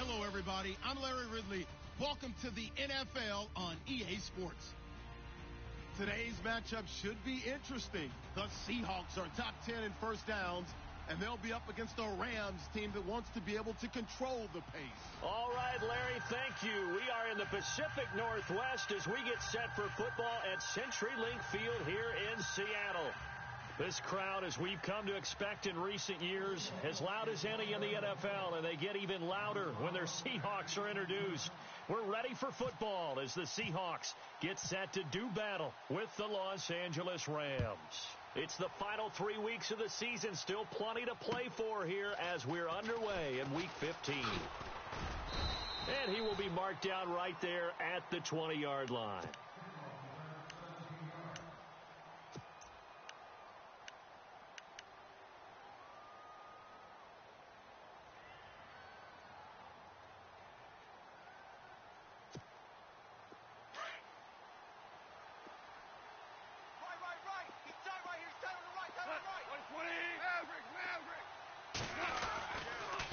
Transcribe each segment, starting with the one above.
Hello, everybody. I'm Larry Ridley. Welcome to the NFL on EA Sports. Today's matchup should be interesting. The Seahawks are top 10 in first downs, and they'll be up against a Rams team that wants to be able to control the pace. All right, Larry, thank you. We are in the Pacific Northwest as we get set for football at CenturyLink Field here in Seattle. This crowd, as we've come to expect in recent years, as loud as any in the NFL, and they get even louder when their Seahawks are introduced. We're ready for football as the Seahawks get set to do battle with the Los Angeles Rams. It's the final 3 weeks of the season, still plenty to play for here as we're underway in Week 15. And he will be marked down right there at the 20-yard line.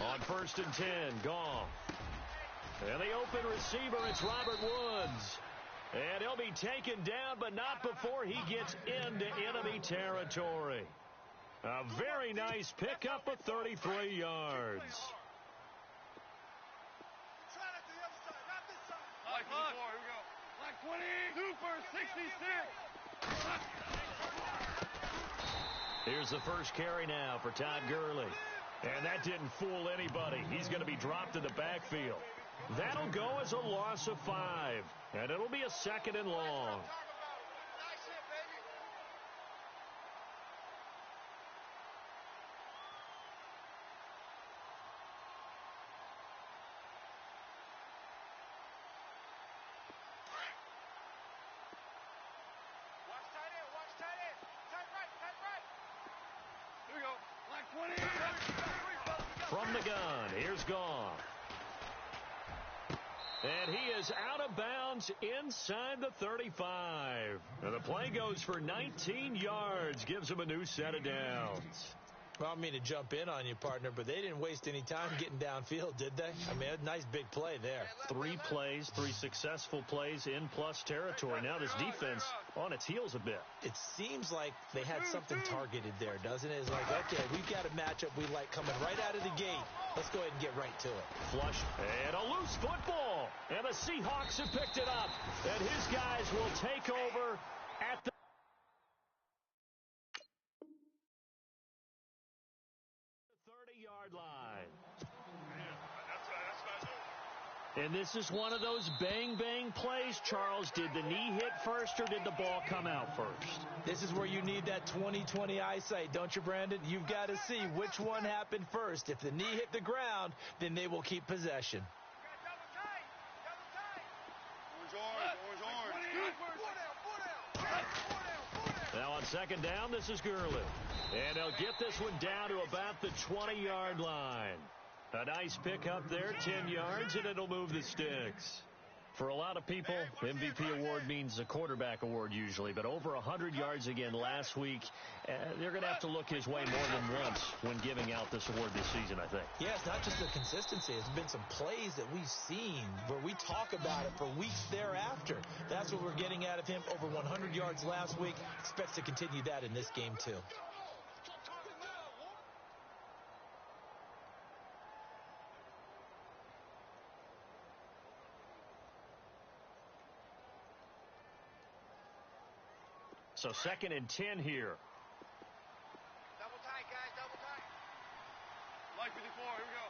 On 1st and 10, Goff. And the open receiver, it's Robert Woods. And he'll be taken down, but not before he gets into enemy territory. A very nice pickup of 33 yards. Like 4, here we go. Like 20, Super 66. Here's the first carry now for Todd Gurley. And that didn't fool anybody. He's going to be dropped in the backfield. That'll go as a loss of 5. And it'll be a 2nd and long. Here we go. Like 20. From the gun, here's Goff. And he is out of bounds inside the 35. And the play goes for 19 yards, gives him a new set of downs. Well, I don't mean to jump in on you, partner, but they didn't waste any time getting downfield, did they? I mean, a nice big play there. 3 plays, 3 successful plays in plus territory. Now this defense on its heels a bit. It seems like they had something targeted there, doesn't it? It's like, okay, we've got a matchup we like coming right out of the gate. Let's go ahead and get right to it. Flush and a loose football. And the Seahawks have picked it up. And his guys will take over at the 30-yard line. And this is one of those bang-bang plays, Charles. Did the knee hit first or did the ball come out first? This is where you need that 20/20 eyesight, don't you, Brandon? You've got to see which one happened first. If the knee hit the ground, then they will keep possession. Now on 2nd down, this is Gurley. And they'll get this one down to about the 20-yard line. A nice pickup there, 10 yards, and it'll move the sticks. For a lot of people, MVP award means a quarterback award usually, but over 100 yards again last week. They're going to have to look his way more than once when giving out this award this season, I think. Yeah, it's not just the consistency. It's been some plays that we've seen where we talk about it for weeks thereafter. That's what we're getting out of him. Over 100 yards last week. Expects to continue that in this game, too. So 2nd and 10 here. Double tight, guys, double tight. Like 54, here we go.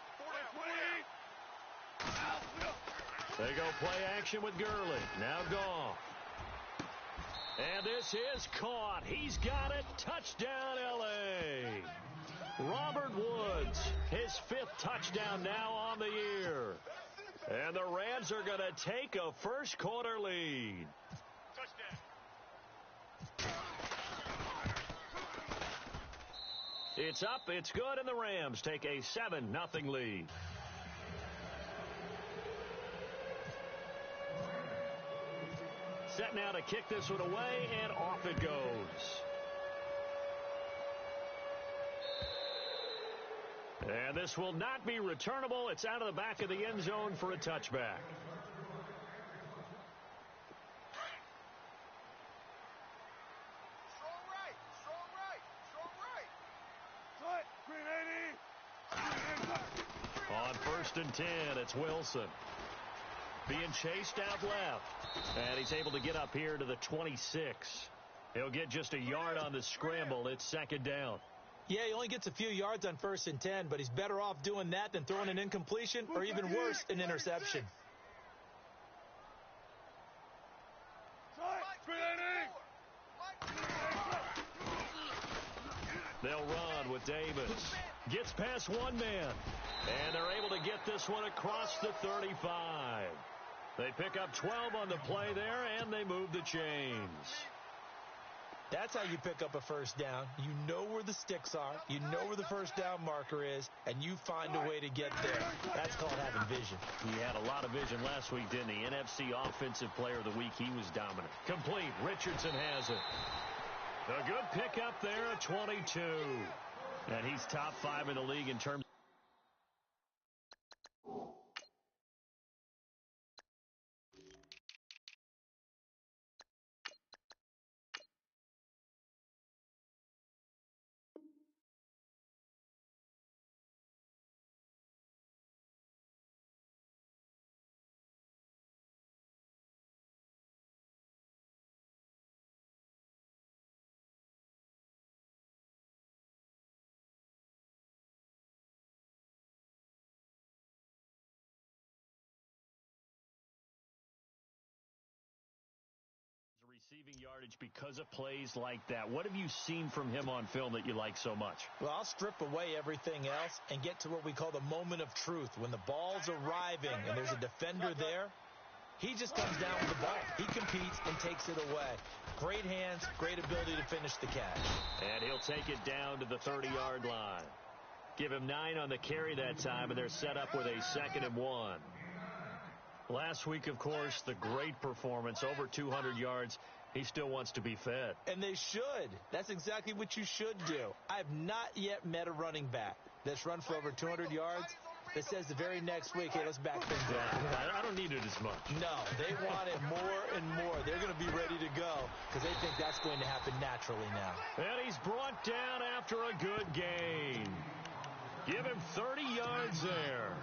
40. They go play action with Gurley. Now Goff. And this is caught. He's got it. Touchdown, L.A. Robert Woods, his 5th touchdown now on the year. And the Rams are going to take a first-quarter lead. Touchdown. It's up, it's good, and the Rams take a 7-0 lead. Set now to kick this one away, and off it goes. And this will not be returnable. It's out of the back of the end zone for a touchback. On 1st and 10, it's Wilson. Being chased out left. And he's able to get up here to the 26. He'll get just a yard on the scramble. It's 2nd down. Yeah, he only gets a few yards on 1st and 10, but he's better off doing that than throwing an incompletion or even worse, an interception. They'll run with Davis. Gets past one man. And they're able to get this one across the 35. They pick up 12 on the play there, and they move the chains. That's how you pick up a 1st down. You know where the sticks are. You know where the 1st down marker is, and you find a way to get there. That's called having vision. He had a lot of vision last week, didn't he? NFC Offensive Player of the Week. He was dominant. Complete. Richardson has it. A good pickup there at 22. And he's top 5 in the league in terms. Receiving yardage because of plays like that. What have you seen from him on film that you like so much? Well, I'll strip away everything else and get to what we call the moment of truth. When the ball's arriving and there's a defender there, he just comes down with the ball. He competes and takes it away. Great hands, great ability to finish the catch. And he'll take it down to the 30-yard line. Give him 9 on the carry that time, and they're set up with a 2nd and 1. Last week, of course, the great performance, over 200 yards. He still wants to be fed. And they should. That's exactly what you should do. I have not yet met a running back that's run for over 200 yards that says the very next week, hey, let's back things up. I don't need it as much. No, they want it more and more. They're going to be ready to go because they think that's going to happen naturally now. And he's brought down after a good gain. Give him 30 yards there.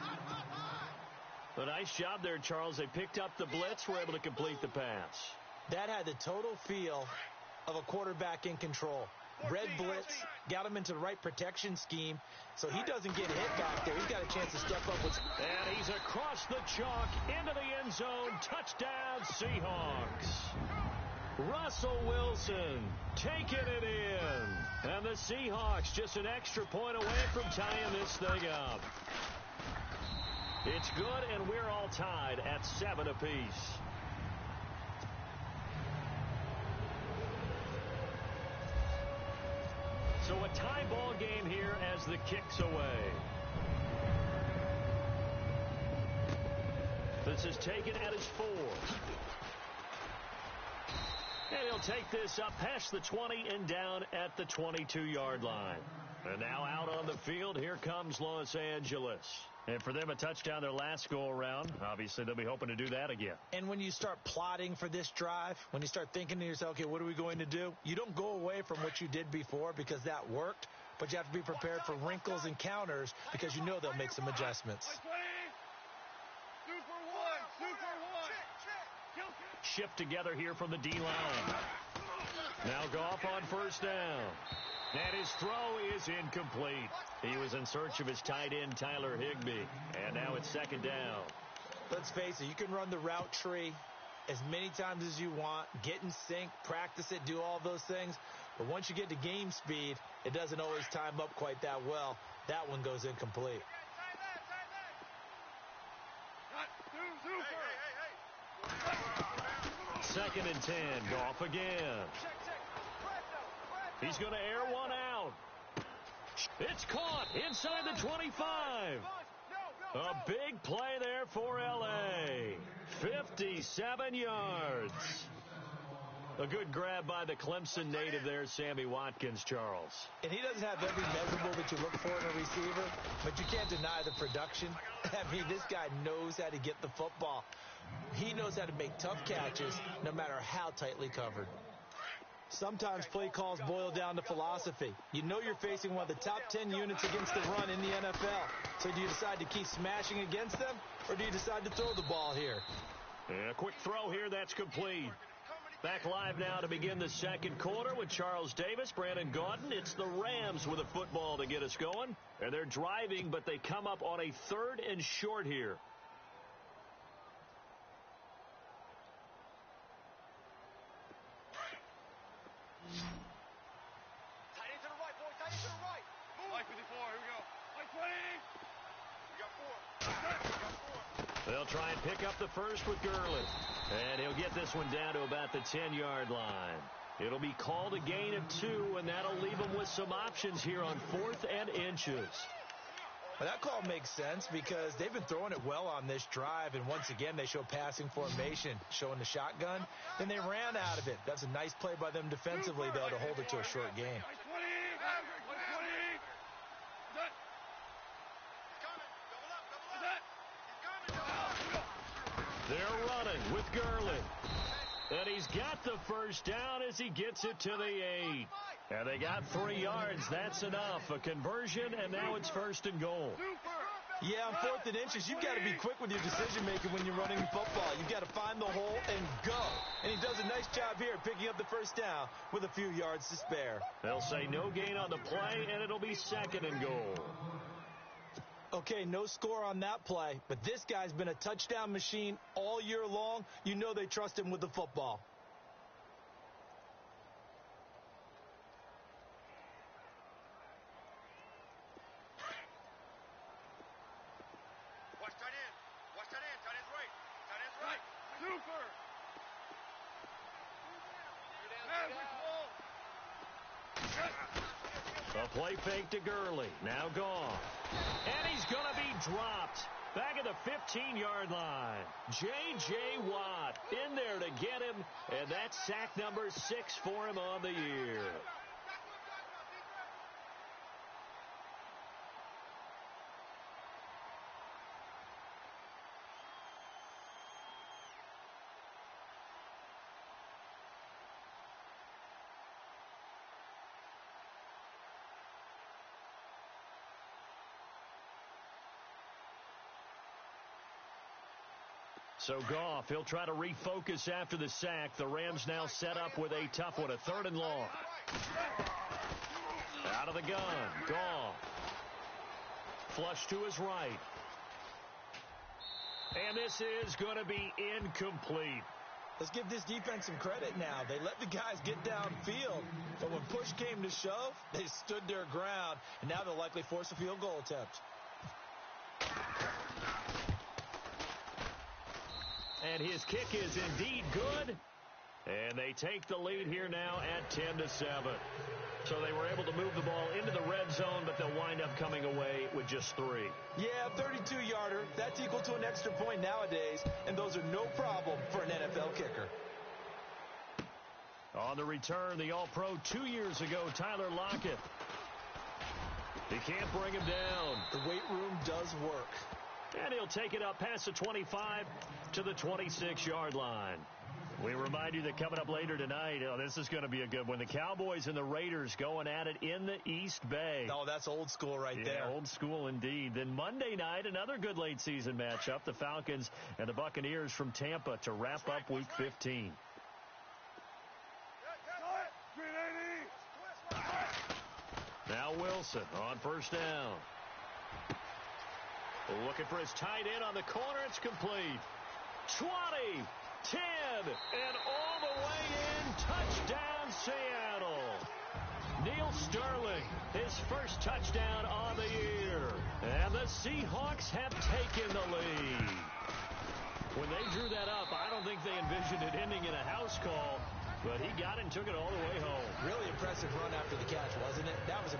A nice job there, Charles. They picked up the blitz, were able to complete the pass. That had the total feel of a quarterback in control. Red blitz, got him into the right protection scheme, so he doesn't get hit back there. He's got a chance to step up with. And he's across the chalk into the end zone. Touchdown, Seahawks. Russell Wilson taking it in. And the Seahawks just an extra point away from tying this thing up. It's good, and we're all tied at 7 apiece. So a tie ball game here as the kick's away. This is taken at his 4. And he'll take this up past the 20 and down at the 22-yard line. And now out on the field, here comes Los Angeles. And for them, a touchdown their last go-around. Obviously, they'll be hoping to do that again. And when you start plotting for this drive, when you start thinking to yourself, okay, what are we going to do? You don't go away from what you did before because that worked, but you have to be prepared for wrinkles and counters because you know they'll make some adjustments. 2 for 1. 2 for 1. Shift together here from the D-line. Now Goff on 1st down. And his throw is incomplete. He was in search of his tight end, Tyler Higbee. And now it's 2nd down. Let's face it, you can run the route tree as many times as you want, get in sync, practice it, do all those things. But once you get to game speed, it doesn't always time up quite that well. That one goes incomplete. 2nd and 10. Goff again. He's going to air one out. It's caught inside the 25. A big play there for L.A. 57 yards. A good grab by the Clemson native there, Sammy Watkins, Charles. And he doesn't have every measurable that you look for in a receiver, but you can't deny the production. I mean, this guy knows how to get the football. He knows how to make tough catches no matter how tightly covered. Sometimes play calls boil down to philosophy. You know you're facing one of the top 10 units against the run in the NFL. So do you decide to keep smashing against them, or do you decide to throw the ball here? A quick throw here, that's complete. Back live now to begin the second quarter with Charles Davis, Brandon Gaudin. It's the Rams with a football to get us going. And they're driving, but they come up on a 3rd and short here. Tight end to the right, boy. Tight end to the right. Move. Mike 54. Here we go. Mike 20. We got 4. We got 4. They'll try and pick up the first with Gurley. And he'll get this one down to about the 10-yard line. It'll be called a gain of 2, and that'll leave them with some options here on 4th and inches. Well, that call makes sense because they've been throwing it well on this drive, and once again they show passing formation, showing the shotgun. Then they ran out of it. That's a nice play by them defensively, though, to hold it to a short game. They're running with Gurley. And he's got the first down as he gets it to the 8. And they got 3 yards. That's enough. A conversion, and now it's 1st and goal. Yeah, on 4th and inches, you've got to be quick with your decision-making when you're running the football. You've got to find the hole and go. And he does a nice job here picking up the first down with a few yards to spare. They'll say no gain on the play, and it'll be 2nd and goal. Okay, no score on that play, but this guy's been a touchdown machine all year long. You know they trust him with the football. Watch tight end. Watch tight end. Tight end's right. Tight end's right. Super. A play fake to Gurley. Now gone. And he's going to be dropped. Back at the 15-yard line. J.J. Watt in there to get him. And that's sack number 6 for him on the year. So Goff, he'll try to refocus after the sack. The Rams now set up with a tough one, a 3rd and long. Out of the gun, Goff. Flush to his right. And this is going to be incomplete. Let's give this defense some credit now. They let the guys get downfield, but when push came to shove, they stood their ground, and now they'll likely force a field goal attempt. And his kick is indeed good. And they take the lead here now at 10-7. So they were able to move the ball into the red zone, but they'll wind up coming away with just 3. Yeah, 32-yarder. That's equal to an extra point nowadays, and those are no problem for an NFL kicker. On the return, the All-Pro 2 years ago, Tyler Lockett. He can't bring him down. The weight room does work. And he'll take it up past the 25 to the 26-yard line. We remind you that coming up later tonight, this is going to be a good one. The Cowboys and the Raiders going at it in the East Bay. Oh, that's old school right there. Old school indeed. Then Monday night, another good late season matchup. The Falcons and the Buccaneers from Tampa to wrap up Week 15. Now Wilson on first down. Looking for his tight end on the corner. It's complete. 20, 10, and all the way in. Touchdown, Seattle. Neil Sterling, his first touchdown on the year. And the Seahawks have taken the lead. When they drew that up, I don't think they envisioned it ending in a house call. But he got it and took it all the way home. Really impressive run after the catch, wasn't it? That was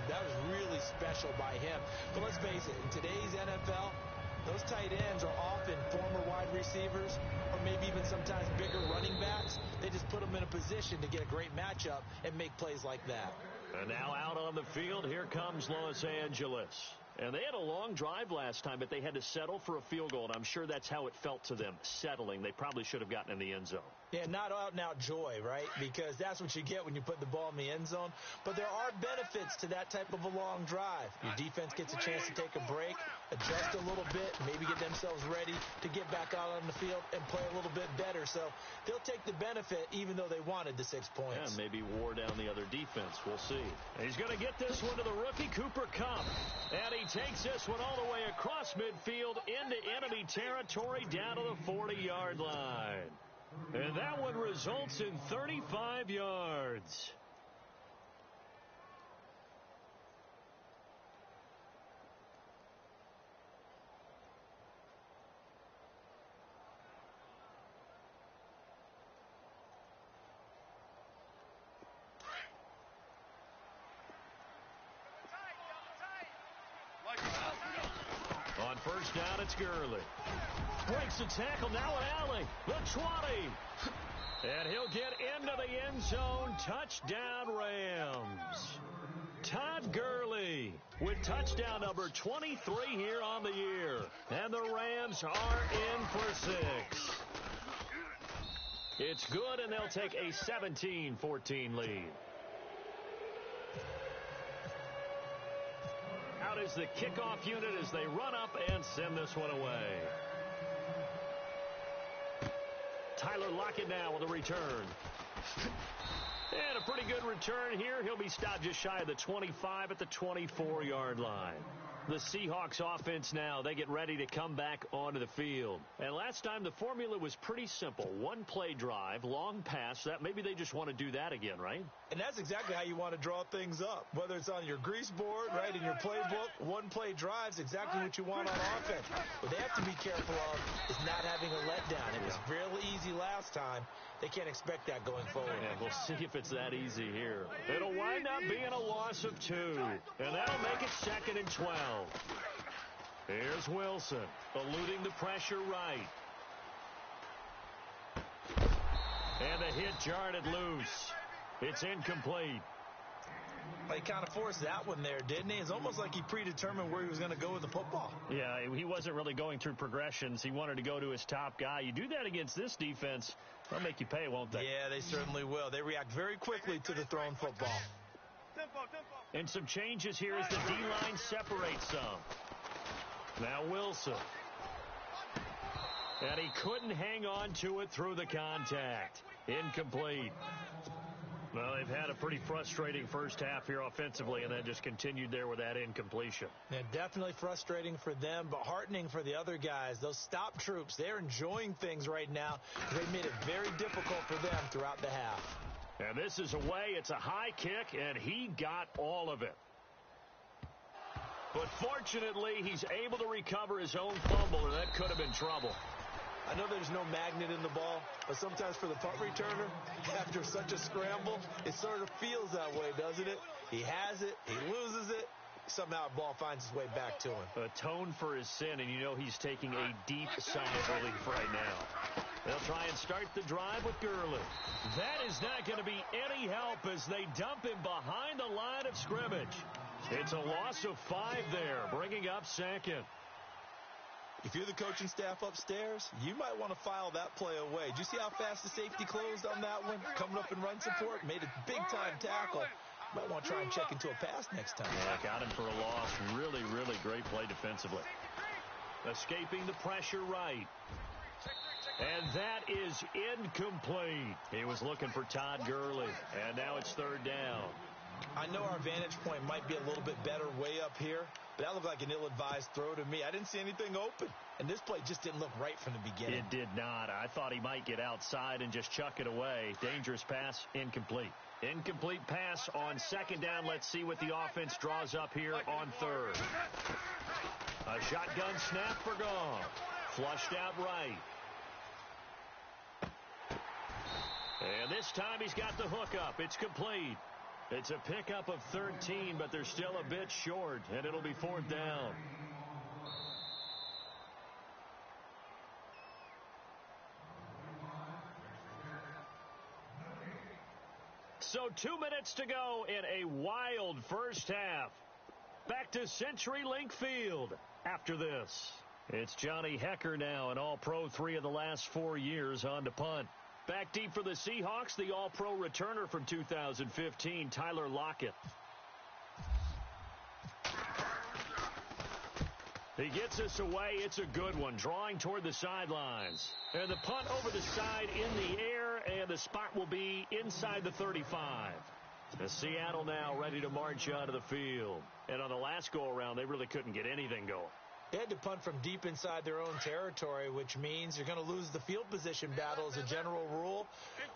really special by him. But let's face it, in today's NFL, those tight ends are often former wide receivers or maybe even sometimes bigger running backs. They they just put them in a position to get a great matchup and make plays like that. And now out on the field, here comes Los Angeles. And they had a long drive last time, but they had to settle for a field goal, and I'm sure that's how it felt to them, settling. They probably should have gotten in the end zone. Yeah, not out-and-out joy, right? Because that's what you get when you put the ball in the end zone. But there are benefits to that type of a long drive. Your defense gets a chance to take a break, adjust a little bit, maybe get themselves ready to get back out on the field and play a little bit better. So they'll take the benefit even though they wanted the 6 points. Yeah, maybe wore down the other defense. We'll see. He's going to get this one to the rookie, Cooper Kupp. And he takes this one all the way across midfield into enemy territory down to the 40-yard line. And that one results in 35 yards. On first down, it's Gurley. Breaks the tackle, now an alley. The 20. And he'll get into the end zone. Touchdown, Rams. Todd Gurley with touchdown number 23 here on the year. And the Rams are in for 6. It's good, and they'll take a 17-14 lead. Out is the kickoff unit as they run up and send this one away. Tyler Lockett now with a return. And a pretty good return here. He'll be stopped just shy of the 25 at the 24-yard line. The Seahawks offense now, they get ready to come back onto the field. And last time the formula was pretty simple. One play drive, long pass. That maybe they just want to do that again, right? And that's exactly how you want to draw things up. Whether it's on your grease board, right, in your playbook, one play drive's exactly what you want on offense. What they have to be careful of is not having a letdown. It was real easy last time. They can't expect that going forward. Yeah, we'll see if it's that easy here. It'll wind up being a loss of 2. And that'll make it 2nd and 12. Here's Wilson, eluding the pressure right. And the hit jarred it loose. It's incomplete. He kind of forced that one there, didn't he? It's almost like he predetermined where he was going to go with the football. Yeah, he wasn't really going through progressions. He wanted to go to his top guy. You do that against this defense, they'll make you pay, won't they? Yeah, they certainly will. They react very quickly to the thrown football. And some changes here as the D-line separates some. Now Wilson. And he couldn't hang on to it through the contact. Incomplete. Well, they've had a pretty frustrating first half here offensively, and then just continued there with that incompletion. Yeah, definitely frustrating for them, but heartening for the other guys. Those stop troops, they're enjoying things right now. They made it very difficult for them throughout the half. And this is away. It's a high kick, and he got all of it. But fortunately, he's able to recover his own fumble, and that could have been trouble. I know there's no magnet in the ball, but sometimes for the punt returner, after such a scramble, it sort of feels that way, doesn't it? He has it, he loses it, somehow the ball finds its way back to him. Atone for his sin, and you know he's taking a deep sigh of relief right now. They'll try and start the drive with Gurley. That is not going to be any help as they dump him behind the line of scrimmage. It's a loss of 5 there, bringing up 2nd. If you're the coaching staff upstairs, you might want to file that play away. Do you see how fast the safety closed on that one? Coming up in run support, made a big-time tackle. Might want to try and check into a pass next time. Yeah, got him for a loss. Really, really great play defensively. Escaping the pressure right. And that is incomplete. He was looking for Todd Gurley. And now it's 3rd down. I know our vantage point might be a little bit better way up here, but that looked like an ill-advised throw to me. I didn't see anything open, and this play just didn't look right from the beginning. It did not. I thought he might get outside and just chuck it away. Dangerous pass, incomplete. Incomplete pass on 2nd down. Let's see what the offense draws up here on 3rd. A shotgun snap for Goff. Flushed out right. And this time he's got the hook up. It's complete. It's a pickup of 13, but they're still a bit short, and it'll be 4th down. So 2 minutes to go in a wild first half. Back to CenturyLink Field after this. It's Johnny Hecker now, an All-Pro 3 of the last 4 years on to punt. Back deep for the Seahawks, the All-Pro returner from 2015, Tyler Lockett. He gets us away. It's a good one, drawing toward the sidelines. And the punt over the side in the air, and the spot will be inside the 35. And Seattle now ready to march onto the field. And on the last go-around, they really couldn't get anything going. They had to punt from deep inside their own territory, which means you're going to lose the field position battle as a general rule.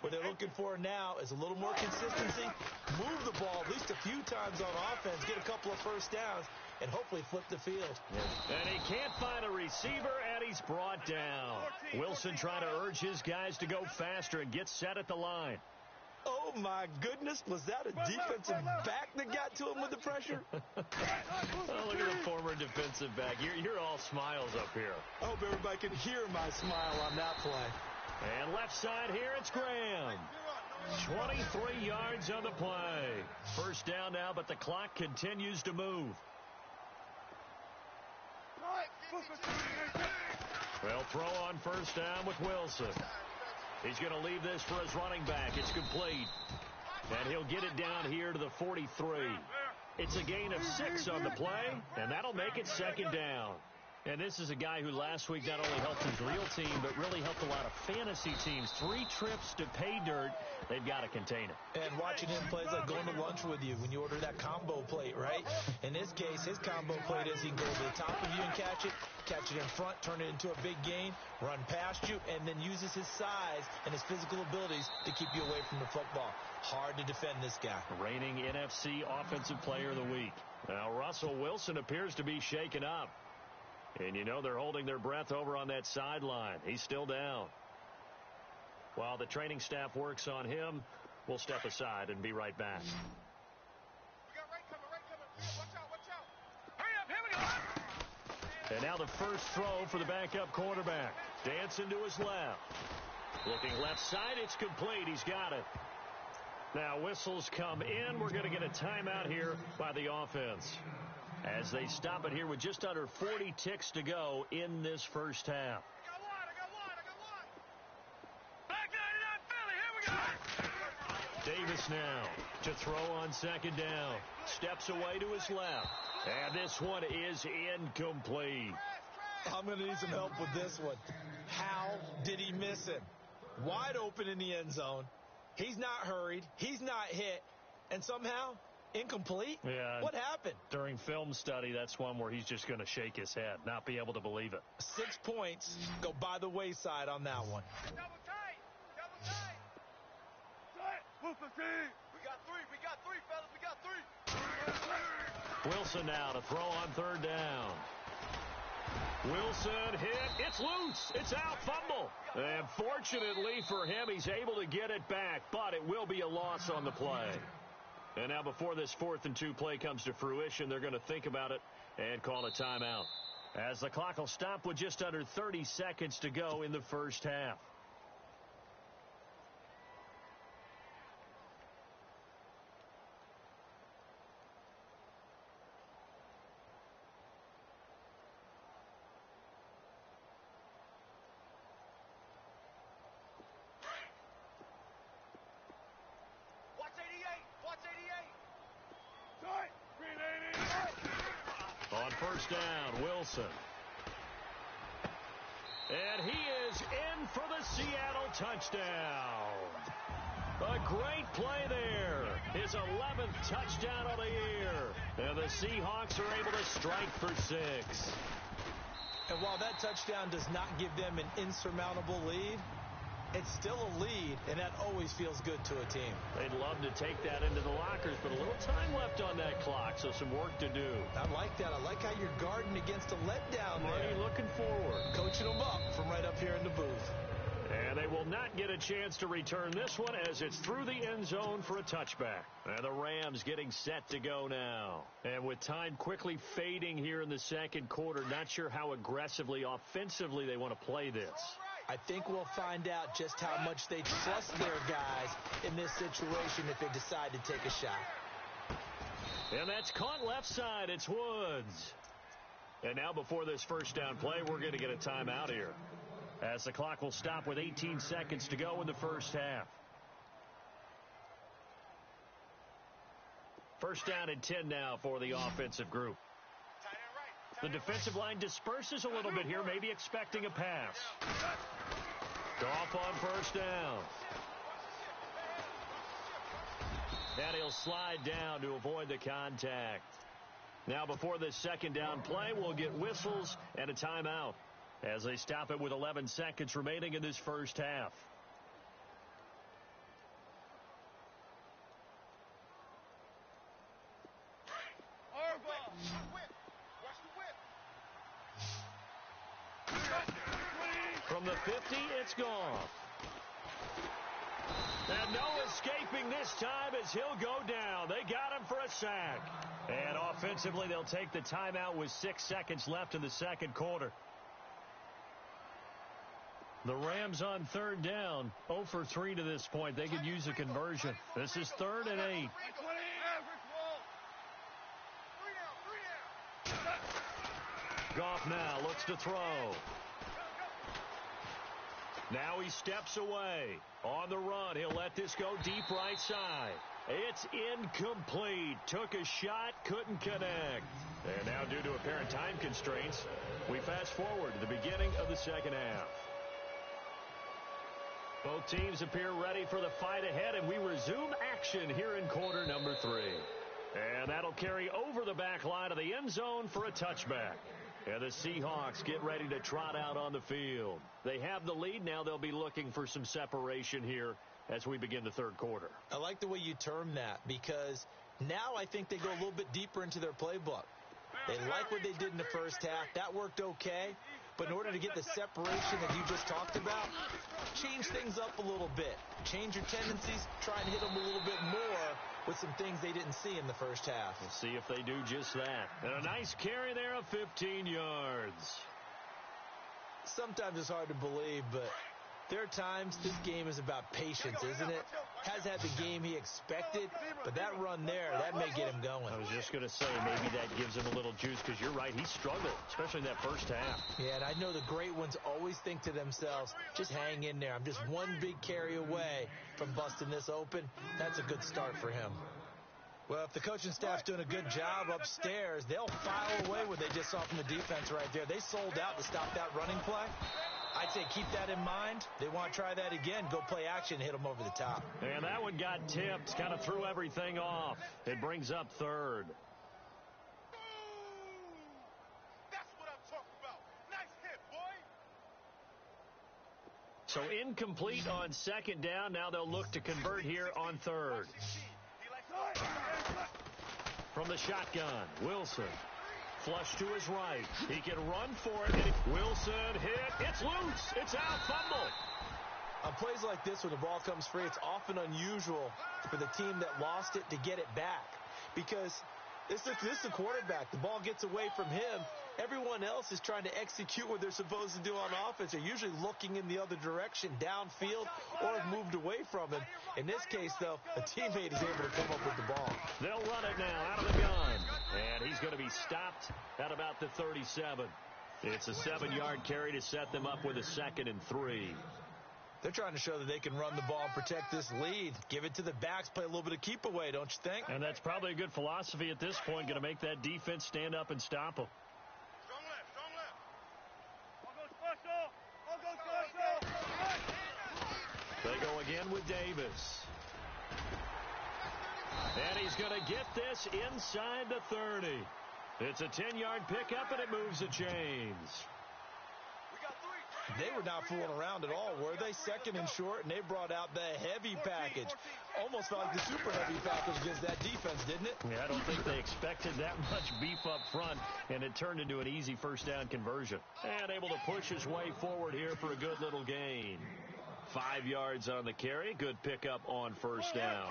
What they're looking for now is a little more consistency, move the ball at least a few times on offense, get a couple of first downs, and hopefully flip the field. And he can't find a receiver, and he's brought down. Wilson trying to urge his guys to go faster and get set at the line. Oh, my goodness. Was that a defensive back that got to him with the pressure? Oh, look at the former defensive back. You're all smiles up here. I hope everybody can hear my smile on that play. And left side here, it's Graham. 23 yards on the play. First down now, but the clock continues to move. They'll throw on first down with Wilson. He's going to leave this for his running back. It's complete. And he'll get it down here to the 43. It's a gain of 6 on the play, and that'll make it second down. And this is a guy who last week not only helped his real team, but really helped a lot of fantasy teams. 3 trips to pay dirt. They've got to contain it. And watching him play is like going to lunch with you when you order that combo plate, right? In this case, his combo plate is he can go over the top of you and catch it in front, turn it into a big gain, run past you, and then uses his size and his physical abilities to keep you away from the football. Hard to defend this guy. Reigning NFC Offensive Player of the Week. Now, Russell Wilson appears to be shaken up. And you know they're holding their breath over on that sideline. He's still down. While the training staff works on him, we'll step aside and be right back. We got right coming. Watch out. Hurry up, here we go. And now the first throw for the backup quarterback. Dancing to his left. Looking left side, it's complete. He's got it. Now whistles come in. We're going to get a timeout here by the offense, as they stop it here with just under 40 ticks to go in this first half. I got one. Back 99 Philly, here we go. Davis now to throw on second down. Steps away to his left. And this one is incomplete. I'm going to need some help with this one. How did he miss him? Wide open in the end zone. He's not hurried. He's not hit. And somehow, incomplete? Yeah. What happened? During film study, that's one where he's just going to shake his head, not be able to believe it. 6 points go by the wayside on that one. Double tight. We got three, fellas. We got three. Wilson now to throw on third down. Wilson hit. It's loose. It's out. Fumble. And fortunately for him, he's able to get it back, but it will be a loss on the play. And now before this 4th and 2 play comes to fruition, they're going to think about it and call a timeout, as the clock will stop with just under 30 seconds to go in the first half. On first down, Wilson. And he is in for the Seattle touchdown. A great play there. His 11th touchdown of the year. And the Seahawks are able to strike for 6. And while that touchdown does not give them an insurmountable lead, it's still a lead, and that always feels good to a team. They'd love to take that into the lockers, but a little time left on that clock, so some work to do. I like that. I like how you're guarding against a letdown there. Marty looking forward. Coaching them up from right up here in the booth. And they will not get a chance to return this one, as it's through the end zone for a touchback. And the Rams getting set to go now. And with time quickly fading here in the second quarter, not sure how aggressively, offensively they want to play this. I think we'll find out just how much they trust their guys in this situation if they decide to take a shot. And that's caught left side. It's Woods. And now before this first down play, we're going to get a timeout here, as the clock will stop with 18 seconds to go in the first half. First down and 10 now for the offensive group. The defensive line disperses a little bit here, maybe expecting a pass. Goff on first down. And he'll slide down to avoid the contact. Now before this second down play, we'll get whistles and a timeout as they stop it with 11 seconds remaining in this first half. From the 50, it's gone. And no escaping this time as he'll go down. They got him for a sack. And offensively, they'll take the timeout with 6 seconds left in the second quarter. The Rams on third down, 0 for 3 to this point. They could use a conversion. This is 3rd and 8. Goff now looks to throw. Now he steps away. On the run, he'll let this go deep right side. It's incomplete. Took a shot, couldn't connect. And now due to apparent time constraints, we fast forward to the beginning of the second half. Both teams appear ready for the fight ahead, and we resume action here in quarter number 3. And that'll carry over the back line of the end zone for a touchback. And the Seahawks get ready to trot out on the field. They have the lead. Now they'll be looking for some separation here as we begin the third quarter. I like the way you term that, because now I think they go a little bit deeper into their playbook. They like what they did in the first half. That worked okay. But in order to get the separation that you just talked about, change things up a little bit. Change your tendencies. Try and hit them a little bit more with some things they didn't see in the first half. We'll see if they do just that. And a nice carry there of 15 yards. Sometimes it's hard to believe, but there are times this game is about patience, isn't it? Has had the game he expected, but that run there, that may get him going. I was just going to say, maybe that gives him a little juice, because you're right, he struggled, especially in that first half. Yeah, and I know the great ones always think to themselves, just hang in there. I'm just one big carry away from busting this open. That's a good start for him. Well, if the coaching staff's doing a good job upstairs, they'll file away what they just saw from the defense right there. They sold out to stop that running play. I'd say keep that in mind. They want to try that again. Go play action, hit them over the top. And that one got tipped, kind of threw everything off. It brings up third. That's what I'm talking about. Nice hit, boy. So incomplete on second down. Now they'll look to convert here on third. From the shotgun, Wilson. Flush to his right. He can run for it. Wilson hit. It's loose. It's out. Fumble. On plays like this, when the ball comes free, it's often unusual for the team that lost it to get it back. Because this is the quarterback. The ball gets away from him. Everyone else is trying to execute what they're supposed to do on offense. They're usually looking in the other direction, downfield, or have moved away from him. In this case, though, a teammate is able to come up with the ball. They'll run it now out of the gun. And he's going to be stopped at about the 37. It's a 7-yard carry to set them up with a 2nd and 3. They're trying to show that they can run the ball and protect this lead. Give it to the backs, play a little bit of keep away, don't you think? And that's probably a good philosophy at this point, going to make that defense stand up and stop them. Strong left, strong left. I'll go special. I'll go special. They go again with Davis. And he's going to get this inside the 30. It's a 10-yard pickup, and it moves the chains. They were not fooling around at all, were they? 2nd and short, and they brought out the heavy package. Almost felt like the super heavy package against that defense, didn't it? Yeah, I don't think they expected that much beef up front, and it turned into an easy first down conversion. And able to push his way forward here for a good little gain. 5 yards on the carry. Good pickup on first down.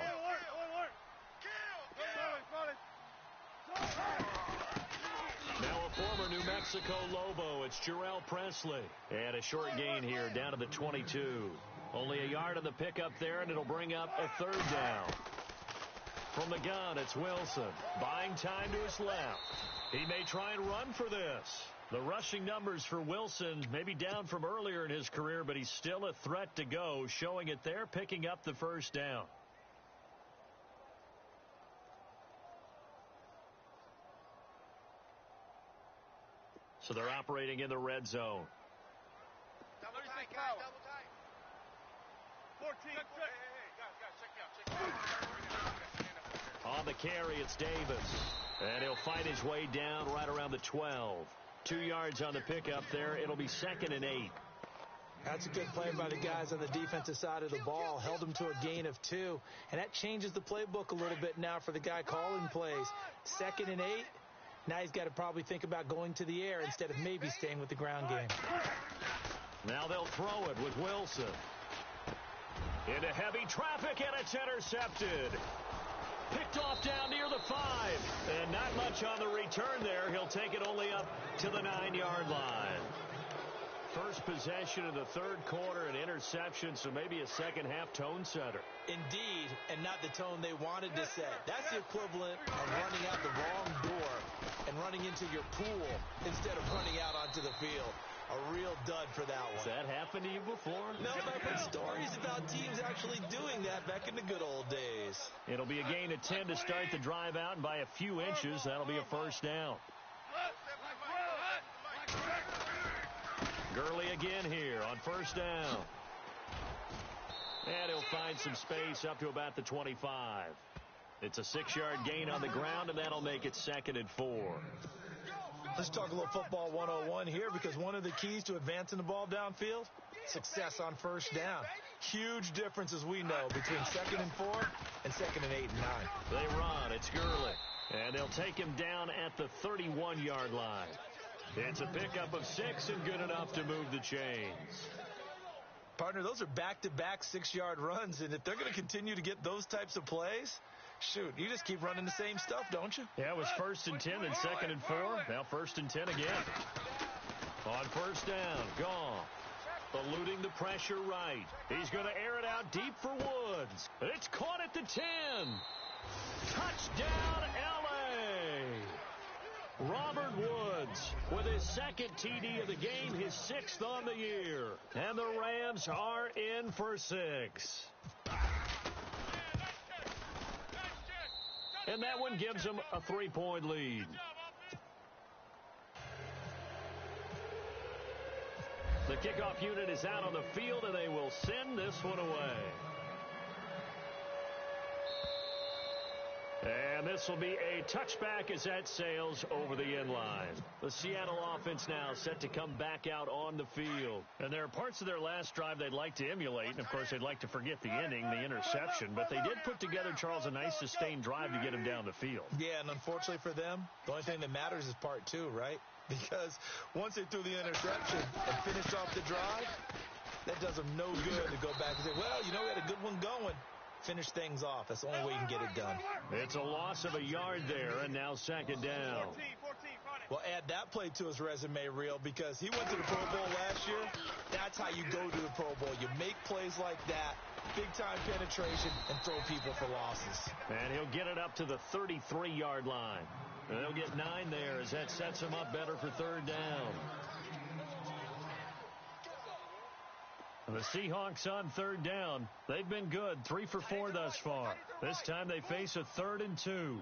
Now a former New Mexico Lobo. It's Jarrell Presley. And a short gain here down to the 22. Only a yard on the pickup there, and it'll bring up a third down. From the gun, it's Wilson. Buying time to his left. He may try and run for this. The rushing numbers for Wilson may be down from earlier in his career, but he's still a threat to go, showing it there, picking up the first down. So they're operating in the red zone. Double tight, guys, double tight. 14. Hey, guys, check out. On the carry, it's Davis. And he'll fight his way down right around the 12. 2 yards on the pickup there. It'll be 2nd and 8. That's a good play by the guys on the defensive side of the ball. Held him to a gain of 2. And that changes the playbook a little bit now for the guy calling plays. 2nd and 8. Now he's got to probably think about going to the air instead of maybe staying with the ground game. Now they'll throw it with Wilson. Into heavy traffic, and it's intercepted. Picked off down near the 5. And not much on the return there. He'll take it only up to the 9-yard line. First possession of the third quarter, an interception, so maybe a second-half tone setter. Indeed, and not the tone they wanted to set. That's the equivalent of running out the wrong door and running into your pool instead of running out onto the field. A real dud for that one. Has that happened to you before? No, but I've heard stories about teams actually doing that back in the good old days. It'll be a gain of 10 to start the drive out, and by a few inches, that'll be a first down. Gurley again here on first down. And he'll find some space up to about the 25. It's a 6-yard gain on the ground, and that'll make it 2nd and 4. Let's talk a little football 101 here, because one of the keys to advancing the ball downfield, success on first down. Huge difference, as we know, between 2nd and 4 and 2nd and 8 and 9. They run. It's Gurley. And they'll take him down at the 31-yard line. It's a pickup of 6 and good enough to move the chains. Partner, those are back-to-back 6-yard runs, and if they're going to continue to get those types of plays, shoot, you just keep running the same stuff, don't you? Yeah, it was 1st and 10, then 2nd and 4. Now 1st and 10 again. On first down, Goff eluding the pressure right. He's going to air it out deep for Woods. It's caught at the 10. Touchdown, L.A. Robert Woods with his 2nd TD of the game, his 6th on the year. And the Rams are in for 6. And that one gives them a 3-point lead. The kickoff unit is out on the field, and they will send this one away. And this will be a touchback as that sails over the end line. The Seattle offense now set to come back out on the field. And there are parts of their last drive they'd like to emulate. And, of course, they'd like to forget the ending, the interception. But they did put together, Charles, a nice sustained drive to get him down the field. Yeah, and unfortunately for them, the only thing that matters is part 2, right? Because once they threw the interception and finished off the drive, that does them no good to go back and say, well, you know, we had a good one going. Finish things off. That's the only way you can get it done. It's a loss of a yard there, and now 2nd down. 14, well, add that play to his resume reel, because he went to the Pro Bowl last year. That's how you go to the Pro Bowl. You make plays like that, big-time penetration, and throw people for losses. And he'll get it up to the 33-yard line. And they'll get 9 there as that sets him up better for 3rd down. The Seahawks on 3rd down. They've been good, 3 for 4 thus far. This time they face a 3rd and 2.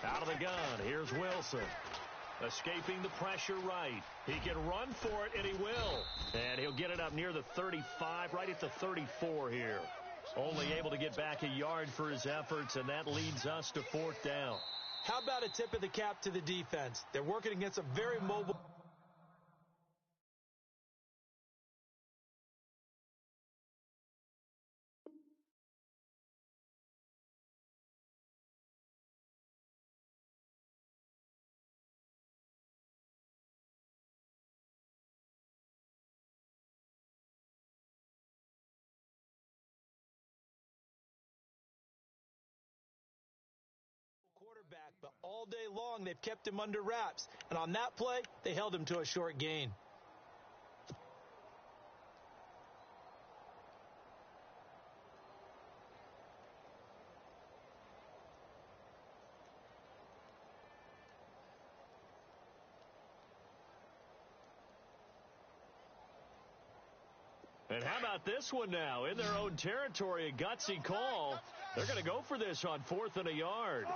Out of the gun, here's Wilson. Escaping the pressure right. He can run for it, and he will. And he'll get it up near the 35, right at the 34 here. Only able to get back a yard for his efforts, and that leads us to 4th down. How about a tip of the cap to the defense? They're working against a very mobile... quarterback But all day long, they've kept him under wraps. And on that play, they held him to a short gain. And how about this one now? In their own territory, a gutsy call. They're going to go for this on 4th and a yard.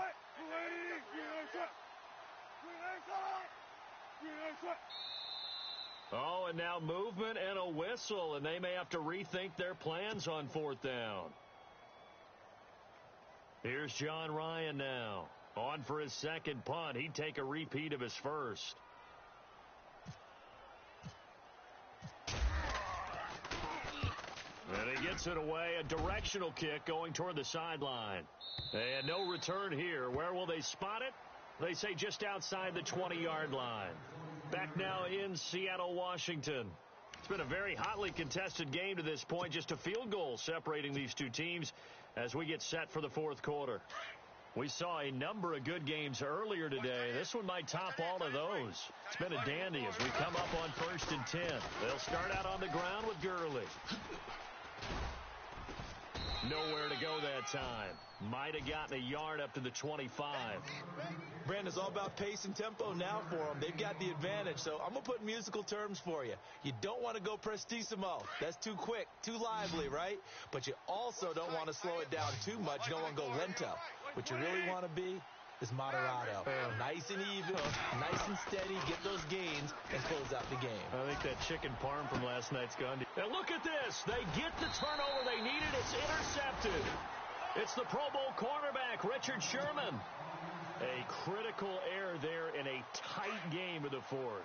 Oh, and now movement and a whistle, and they may have to rethink their plans on 4th down. Here's John Ryan now. On for his second punt. He'd take a repeat of his first. And he gets it away, a directional kick going toward the sideline. And no return here. Where will they spot it? They say just outside the 20-yard line. Back now in Seattle, Washington. It's been a very hotly contested game to this point. Just a field goal separating these two teams as we get set for the 4th quarter. We saw a number of good games earlier today. This one might top all of those. It's been a dandy as we come up on 1st and 10. They'll start out on the ground with Gurley. Nowhere to go that time. Might have gotten a yard up to the 25. Brandon, it's all about pace and tempo now for them. They've got the advantage, so I'm going to put musical terms for you. You don't want to go prestissimo. That's too quick, too lively, right? But you also don't want to slow it down too much. You don't want to go lento. What you really want to be is moderato. Nice and even, nice and steady, get those gains, and close out the game. I think that chicken parm from last night's gone. Now look at this. They get the turnover they needed. It's intercepted. It's the Pro Bowl cornerback, Richard Sherman. A critical error there in a tight game of the 4th.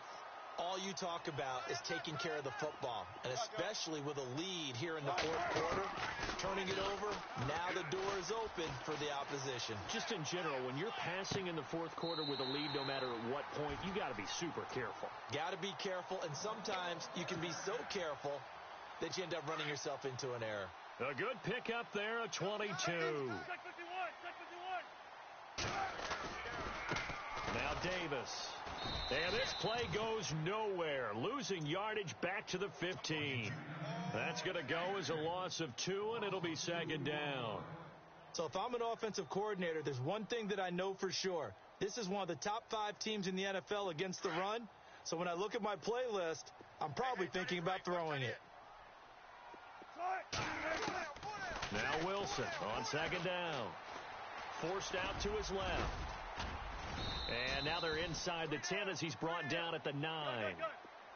All you talk about is taking care of the football, and especially with a lead here in the 4th quarter, turning it over, now the door is open for the opposition. Just in general, when you're passing in the 4th quarter with a lead, no matter at what point, you got to be super careful. Got to be careful, and sometimes you can be so careful that you end up running yourself into an error. A good pickup there, a 22. Now Davis. And this play goes nowhere. Losing yardage back to the 15. That's going to go as a loss of 2, and it'll be 2nd down. So if I'm an offensive coordinator, there's one thing that I know for sure. This is one of the top 5 teams in the NFL against the run. So when I look at my playlist, I'm probably thinking about throwing it. Now Wilson on 2nd down. Forced out to his left. And now they're inside the 10 as he's brought down at the 9.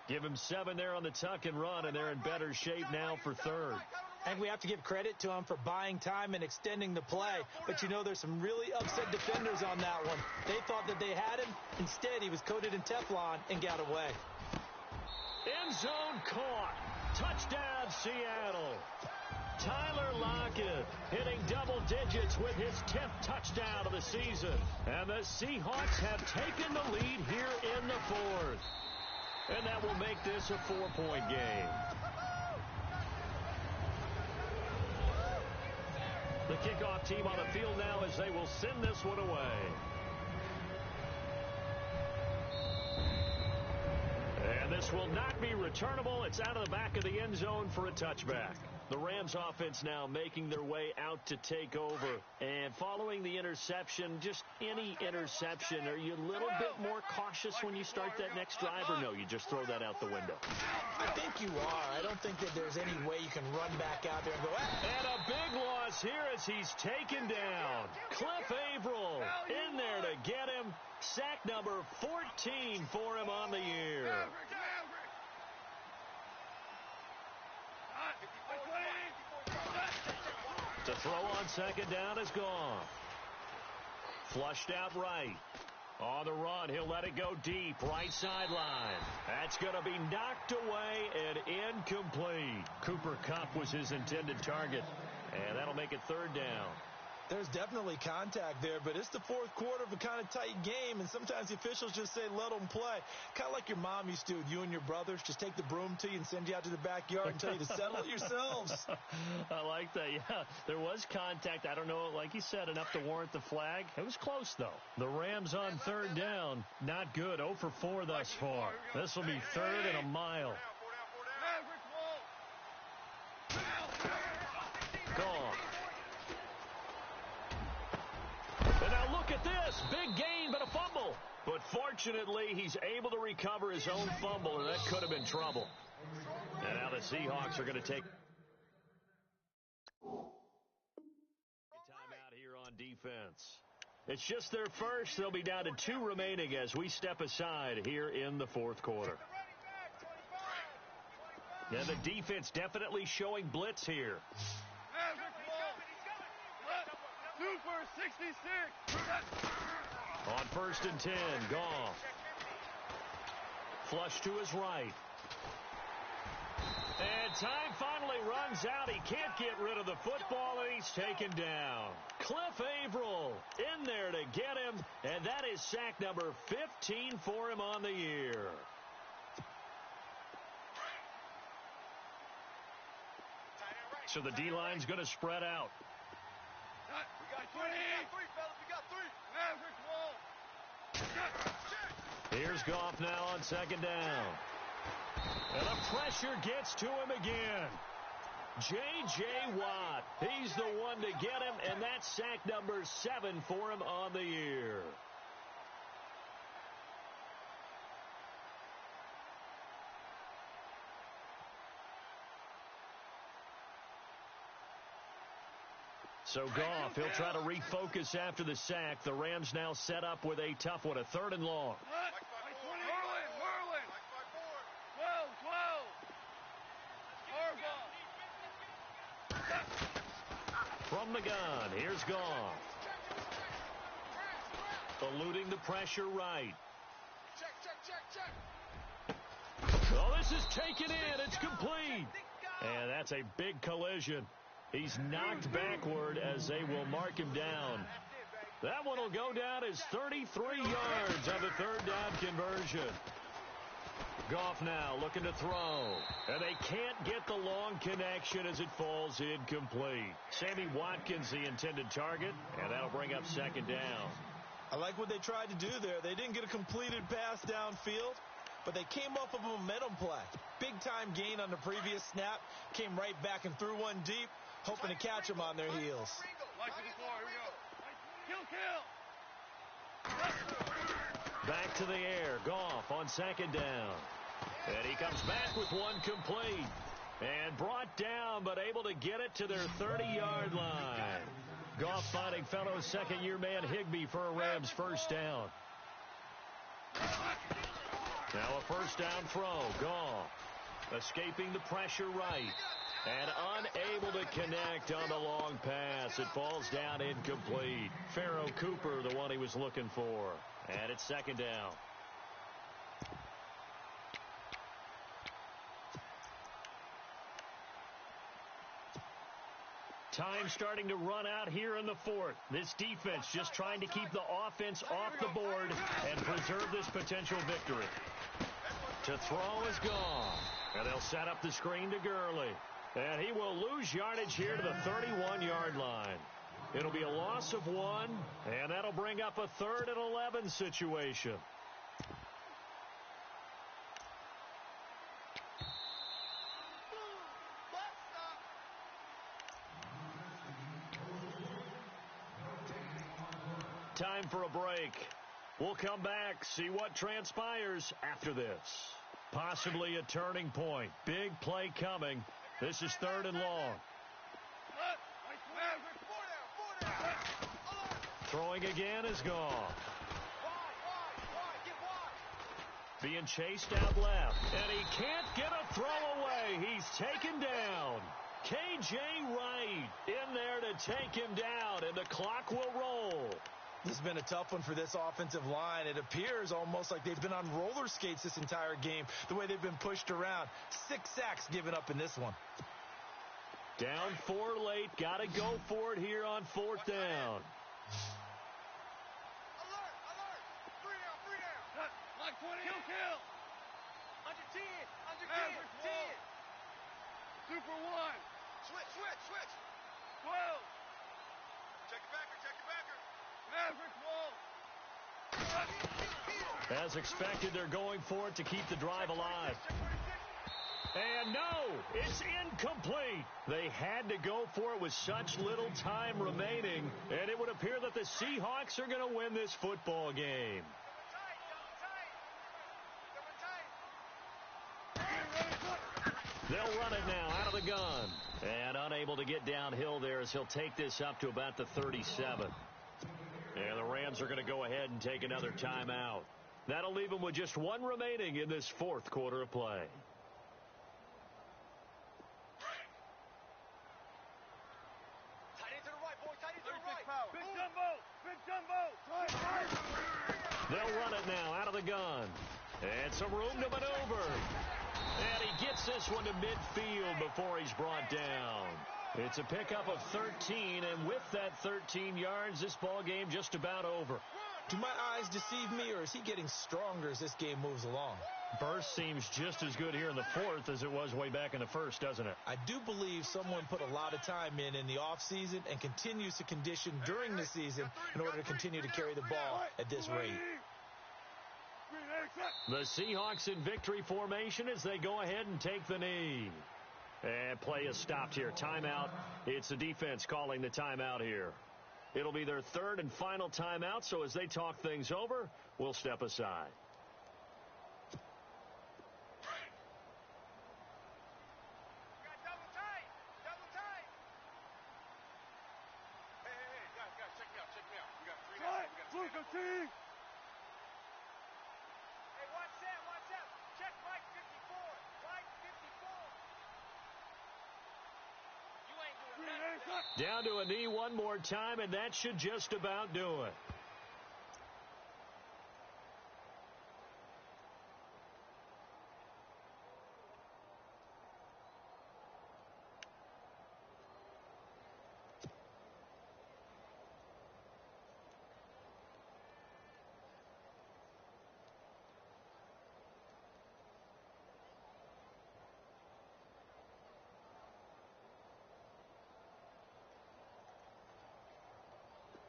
Give him 7 there on the tuck and run, and they're in better shape now for 3rd. I think we have to give credit to him for buying time and extending the play. But, you know, there's some really upset defenders on that one. They thought that they had him. Instead, he was coated in Teflon and got away. End zone caught. Touchdown, Seattle. Tyler Lockett hitting double digits with his 10th touchdown of the season. And the Seahawks have taken the lead here in the 4th. And that will make this a 4-point game. The kickoff team on the field now as they will send this one away. And this will not be returnable. It's out of the back of the end zone for a touchback. The Rams offense now making their way out to take over. And following the interception, just any interception, are you a little bit more cautious when you start that next drive, or no, you just throw that out the window? I think you are. I don't think that there's any way you can run back out there and go, And a big loss here as he's taken down. Cliff Averill in there to get him. Sack number 14 for him on the year. To throw on 2nd down is gone. Flushed out right. On the run, he'll let it go deep. Right sideline. That's going to be knocked away and incomplete. Cooper Kupp was his intended target. And that'll make it 3rd down. There's definitely contact there, but it's the fourth quarter of a kind of tight game, and sometimes the officials just say, let them play. Kind of like your mom used to with you and your brothers. Just take the broom to you and send you out to the backyard and tell you to settle it yourselves. I like that, yeah. There was contact. I don't know, like you said, enough to warrant the flag. It was close, though. The Rams on third down. Not good. 0 for 4 thus far. This will be third and a mile. Gone. And now look at this. Big gain, but a fumble. But fortunately, he's able to recover his own fumble, and that could have been trouble. And now the Seahawks are going to take timeout here on defense. It's just their first. They'll be down to 2 remaining as we step aside here in the fourth quarter. And the defense definitely showing blitz here. Super 66. On 1st and 10, Goff. Flush to his right. And time finally runs out. He can't get rid of the football, and he's taken down. Cliff Averill in there to get him, and that is sack number 15 for him on the year. So the D-line's going to spread out. We got 3, fellas. We got 3. Here's Goff now on 2nd down. And the pressure gets to him again. J.J. Watt, he's the one to get him, and that's sack number 7 for him on the year. So Goff, he'll try to refocus after the sack. The Rams now set up with a tough one, a 3rd and long. Merlin. 12. From the gun, here's Goff. Eluding the pressure right. Oh, this is taken in. It's complete. And that's a big collision. He's knocked backward as they will mark him down. That one will go down as 33 yards on the 3rd down conversion. Goff now looking to throw. And they can't get the long connection as it falls incomplete. Sammy Watkins the intended target, and that'll bring up 2nd down. I like what they tried to do there. They didn't get a completed pass downfield, but they came off of a momentum play. Big-time gain on the previous snap. Came right back and threw one deep, hoping to catch them on their heels. Back to the air. Goff on 2nd down. And he comes back with one complete. And brought down, but able to get it to their 30-yard line. Goff finding fellow second-year man Higbee for a Rams 1st down. Now a 1st down throw. Goff escaping the pressure right. And unable to connect on the long pass. It falls down incomplete. Pharaoh Cooper, the one he was looking for. And it's 2nd down. Time starting to run out here in the 4th. This defense just trying to keep the offense off the board and preserve this potential victory. To throw is Goff. And they'll set up the screen to Gurley. And he will lose yardage here to the 31-yard line. It'll be a loss of 1, and that'll bring up a 3rd and 11 situation. Time for a break. We'll come back, see what transpires after this. Possibly a turning point. Big play coming. This is 3rd and long. Throwing again is Goff. Being chased out left. And he can't get a throw away. He's taken down. K.J. Wright in there to take him down, and the clock will roll. This has been a tough one for this offensive line. It appears almost like they've been on roller skates this entire game, the way they've been pushed around. 6 sacks given up in this one. Down 4 late. Got to go for it here on 4th down. Alert! Alert! 3 down! 3 down! Like 20! Kill! Under 10! Under 10! 10! Super 1! Switch! 12! Check your backer! Maverick wall! As expected, they're going for it to keep the drive alive. And no, it's incomplete. They had to go for it with such little time remaining, and it would appear that the Seahawks are going to win this football game. They'll run it now out of the gun. And unable to get downhill there as he'll take this up to about the 37. And the Rams are going to go ahead and take another timeout. That'll leave them with just 1 remaining in this 4th quarter of play. Big Jumbo! They'll run it now out of the gun. And some room to maneuver. And he gets this one to midfield before he's brought down. It's a pickup of 13, and with that 13 yards, this ball game just about over. Do my eyes deceive me, or is he getting stronger as this game moves along? Burst seems just as good here in the 4th as it was way back in the 1st, doesn't it? I do believe someone put a lot of time in the offseason and continues to condition during the season in order to continue to carry the ball at this rate. The Seahawks in victory formation as they go ahead and take the knee. And play is stopped here. Timeout. It's the defense calling the timeout here. It'll be their 3rd and final timeout, so as they talk things over, we'll step aside. Double tight! Hey, guys, check me out. We got 3 down. We got to stand up. Hey, watch that. Check Mike 54. Mike 54. You ain't doing nothing. Down to a knee one more time, and that should just about do it.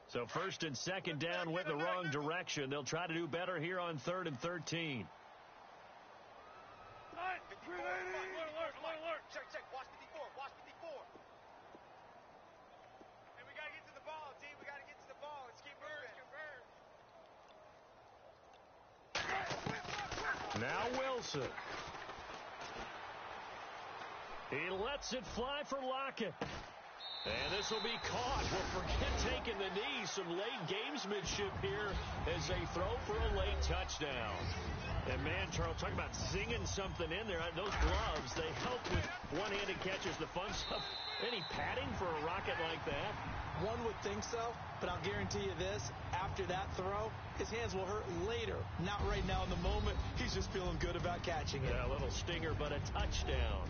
So 1st and 2nd down went in the wrong direction. They'll try to do better here on 3rd and 13. Alert. Check. Watch 54. Hey, we got to get to the ball, team. Let's keep moving. Now Wilson. He lets it fly for Lockett. And this will be caught. Well, forget taking the knee. Some late gamesmanship here as they throw for a late touchdown. And, man, Charles, talk about zinging something in there. Those gloves, they help with one-handed catches, the fun stuff. Any padding for a rocket like that? One would think so, but I'll guarantee you this. After that throw, his hands will hurt later. Not right now in the moment. He's just feeling good about catching it. Yeah, a little stinger, but a touchdown.